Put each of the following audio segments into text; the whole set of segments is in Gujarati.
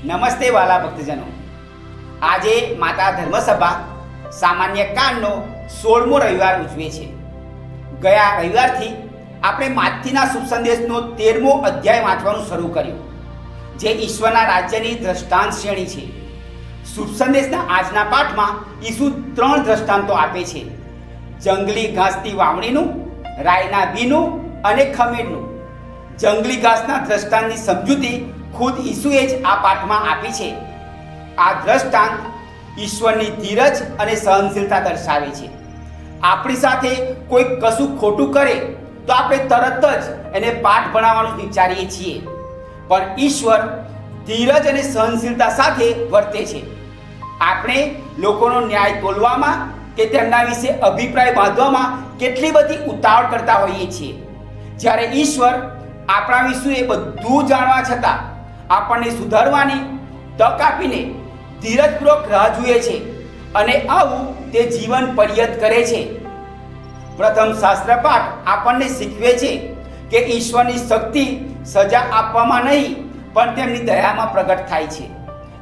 નમસ્તે વાલા ભક્તજનો, આજે માતા ધર્મસભા સામાન્ય કાંડનો 16મો રવિવાર ઉજવે છે. ગયા રવિવારથી આપણે માથીના શુભ સંદેશનો 13મો અધ્યાય વાંચવાનું શરૂ કર્યું, જે ઈશ્વરના રાજ્યની દ્રષ્ટાંત શ્રેણી છે. શુભ સંદેશના આજના પાઠમાં ઈસુ 3 દ્રષ્ટાંતો આપે છે: જંગલી ઘાસની વાવણીનું, રાઈના બીનું અને ખમીરનું. જંગલી ઘાસના દ્રષ્ટાંતની સમજૂતી ખુદ ઈસુએ જ આ પાઠમાં આપી છે. આ દ્રષ્ટાંત ઈશ્વરની ધીરજ અને સહનશીલતા દર્શાવે છે. આપણી સાથે કોઈ કશું ખોટું કરે તો આપણે તરત જ એને પાઠ ભણાવવાનું વિચારીએ છીએ, પણ ઈશ્વર ધીરજ અને સહનશીલતા સાથે વર્તે છે. આપણે લોકોનો ન્યાય તોલવામાં કે તેમના વિશે અભિપ્રાય બાંધવામાં કેટલી બધી ઉતાવળ કરતા હોઈએ છીએ, જ્યારે ઈશ્વર આપણા વિશે બધું જાણવા છતાં આપણને સુધારવાની તક આપીને ધીરજપૂર્વક રાહ જુએ છે, અને આવું તે જીવન પર્યત કરે છે. પ્રથમ શાસ્ત્ર પાઠ આપણને શીખવે છે કે ઈશ્વરની શક્તિ સજા આપવામાં નહીં પણ તેમની દયામાં પ્રગટ થાય છે,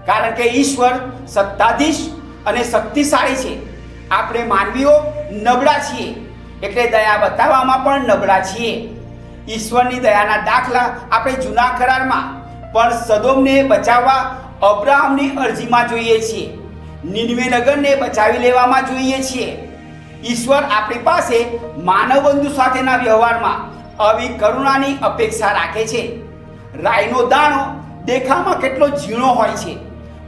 કારણ કે ઈશ્વર સત્તાધીશ અને શક્તિશાળી છે. આપણે માનવીઓ નબળા છીએ, એટલે દયા બતાવવામાં પણ નબળા છીએ. ઈશ્વરની દયાના દાખલા આપણે જૂના કરારમાં પણ સદોમને બચાવવા અબ્રાહમની અરજીમાં જોઈએ છીએ, નીનવે નગરને બચાવી લેવામાં જોઈએ છીએ. ઈશ્વર આપણી પાસે માનવબંધુ સાથેના વ્યવહારમાં આવી કરુણાની અપેક્ષા રાખે છે. રાઈનો દાણો દેખાવમાં કેટલો ઝીણો હોય છે,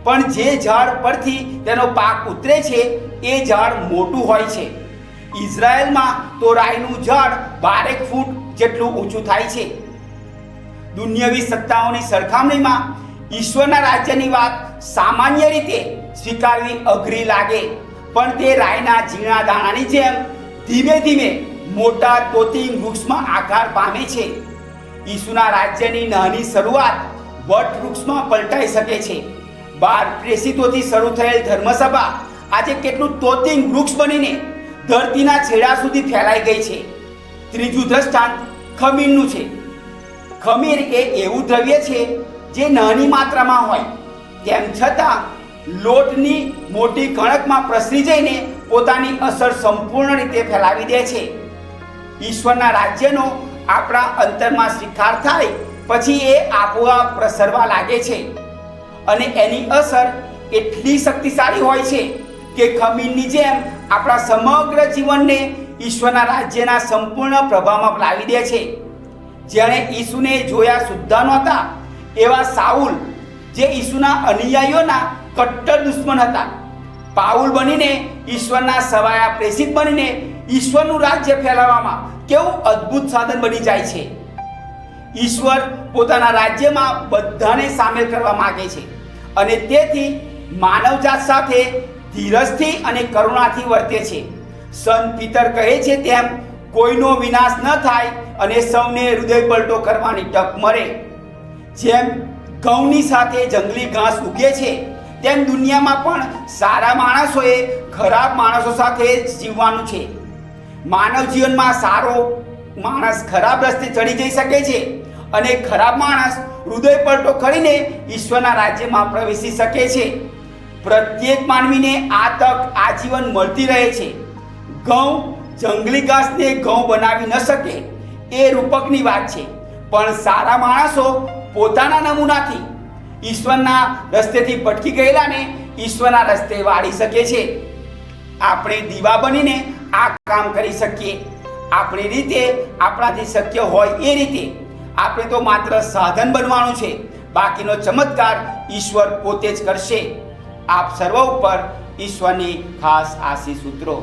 પણ જે ઝાડ પરથી તેનો પાક ઉતરે છે એ ઝાડ મોટું હોય છે. ઇઝરાયલમાં તો રાઈનું ઝાડ 12 ફૂટ જેટલું ઊંચું થાય છે. દુનિયાવી સત્તાઓની સરખામણીમાં ઈશ્વરના રાજ્યની વાત સામાન્ય રીતે સ્વીકારવી અઘરી લાગે, પણ તે રાઈના ઝીણા દાણાની જેમ ધીમે ધીમે મોટા તોતિંગ વૃક્ષમાં આકાર પામે છે. ઈસુના રાજ્યની નાની શરૂઆત વટ વૃક્ષમાં પલટાઈ શકે છે. 12 પ્રેષિતોથી શરૂ થયેલ ધર્મસભા આજે કેટલું તોતિંગ વૃક્ષ બનીને ધરતીના છેડા સુધી ફેલાઈ ગઈ છે. ત્રીજું દ્રષ્ટાંત ખમીરનું છે. ખમીર એ એવું દ્રવ્ય છે જે નાની માત્રામાં હોય, તેમ છતાં લોટની મોટી કણકમાં પ્રસરી જઈને પોતાની અસર સંપૂર્ણ રીતે ફેલાવી દે છે. ઈશ્વરના રાજ્યનો આપણા અંતરમાં સ્વીકાર થાય પછી એ આપોઆપ પ્રસરવા લાગે છે, અને એની અસર એટલી શક્તિશાળી હોય છે કે ખમીરની જેમ આપણા સમગ્ર જીવનને ઈશ્વરના રાજ્યના સંપૂર્ણ પ્રભાવમાં લાવી દે છે. જેણે ઈસુને જોયા સુદ્ધા નહોતા એવા સાઉલ, જે ઈસુના અનુયાયીઓના કટ્ટર દુશ્મન હતા, પાઉલ બનીને ઈશ્વરના સવાયા પ્રેષિત બનીને ઈશ્વરનું રાજ્ય ફેલાવવામાં કેવું અદ્ભુત સાધન બની જાય છે. ઈશ્વર પોતાના રાજ્યમાં બધાને સામેલ કરવા માંગે છે, અને તેથી માનવજાત સાથે ધીરજથી અને કરુણાથી વર્તે છે. સંત પીતર કહે છે તેમ, કોઈનો વિનાશ ન થાય અને સૌને હૃદય પલટો કરવાની તક મળે. જેમ ઘઉંની સાથે જંગલી ઘાસ ઉગે છે, તેમ દુનિયામાં પણ સારા માણસોએ ખરાબ માણસો સાથે જીવવાનું છે. માનવ જીવનમાં સારો માણસ ખરાબ રસ્તે ચડી જઈ શકે છે, અને ખરાબ માણસ હૃદય પલટો કરીને ઈશ્વરના રાજ્યમાં પ્રવેશી શકે છે. પ્રત્યેક માનવીને આ તક આજીવન મળતી રહે છે. ઘઉં જંગલી ઘાસને ઘઉં બનાવી ન શકે એ રૂપકની વાત છે, પણ સારા માણસો પોતાના નમૂનાથી ઈશ્વરના રસ્તેથી ભટકી ગયેલાને ઈશ્વરના રસ્તે વાળી શકે છે. આપણે દીવા બનીને આ કામ કરી શકીએ, આપણી રીતે, આપણાથી શક્ય હોય એ રીતે. આપણે તો માત્ર સાધન બનવાનું છે, બાકીનો ચમત્કાર ઈશ્વર પોતે જ કરશે. આપ સર્વ ઉપર ઈશ્વરની ખાસ આશીષ સૂત્રો.